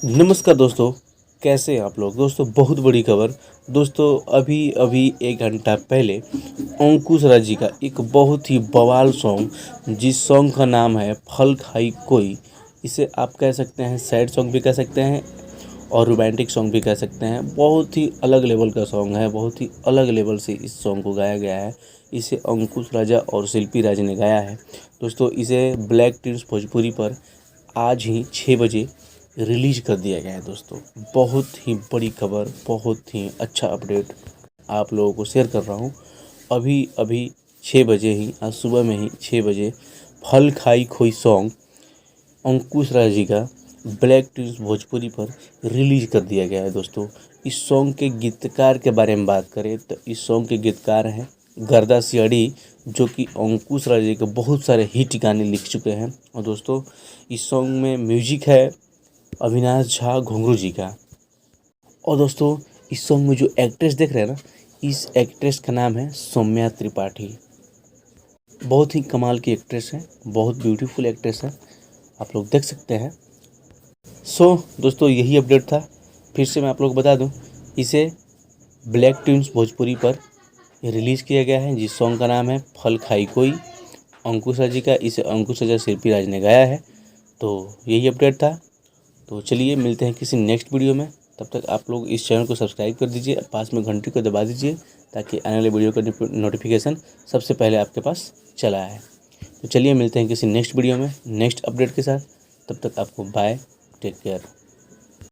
नमस्कार दोस्तों, कैसे हैं आप लोग। दोस्तों बहुत बड़ी खबर। दोस्तों अभी अभी 1 घंटा पहले अंकुश राज जी का एक बहुत ही बवाल सॉन्ग, जिस सॉन्ग का नाम है फल खाई कोई। इसे आप कह सकते हैं सैड सॉन्ग भी कह सकते हैं और रोमांटिक सॉन्ग भी कह सकते हैं। बहुत ही अलग लेवल का सॉन्ग है, बहुत ही अलग लेवल से इस सॉन्ग को गाया गया है। इसे अंकुश राजा और शिल्पी राज ने गाया है। दोस्तों इसे ब्लैक ट्यून्स भोजपुरी पर आज ही 6 बजे रिलीज कर दिया गया है। दोस्तों बहुत ही बड़ी खबर, बहुत ही अच्छा अपडेट आप लोगों को शेयर कर रहा हूँ। अभी अभी 6 बजे ही, आज सुबह में ही 6 बजे फल खाई खोई सॉन्ग अंकुश राज जी का ब्लैक ट्यून्स भोजपुरी पर रिलीज कर दिया गया है। दोस्तों इस सॉन्ग के गीतकार के बारे में बात करें तो इस सॉन्ग के गीतकार हैं गर्दा सियाड़ी, जो कि अंकुश राज जी के बहुत सारे हिट गाने लिख चुके हैं। और दोस्तों इस सॉन्ग में म्यूजिक है अविनाश झा घुंगरू जी का। और दोस्तों इस सॉन्ग में जो एक्ट्रेस देख रहे हैं ना, इस एक्ट्रेस का नाम है सौम्या त्रिपाठी। बहुत ही कमाल की एक्ट्रेस है, बहुत ब्यूटीफुल एक्ट्रेस है, आप लोग देख सकते हैं। दोस्तों यही अपडेट था। फिर से मैं आप लोग को बता दूं, इसे ब्लैक ट्यून्स भोजपुरी पर रिलीज़ किया गया है, जिस सॉन्ग का नाम है फल खाई कोई। अंकुश राज जी का, इसे अंकुश राजा शिल्पी राज ने गाया है। तो यही अपडेट था। तो चलिए मिलते हैं किसी नेक्स्ट वीडियो में। तब तक आप लोग इस चैनल को सब्सक्राइब कर दीजिए, पास में घंटी को दबा दीजिए, ताकि आने वाले वीडियो का नोटिफिकेशन सबसे पहले आपके पास चला आए। तो चलिए मिलते हैं किसी नेक्स्ट वीडियो में नेक्स्ट अपडेट के साथ। तब तक आपको बाय, टेक केयर।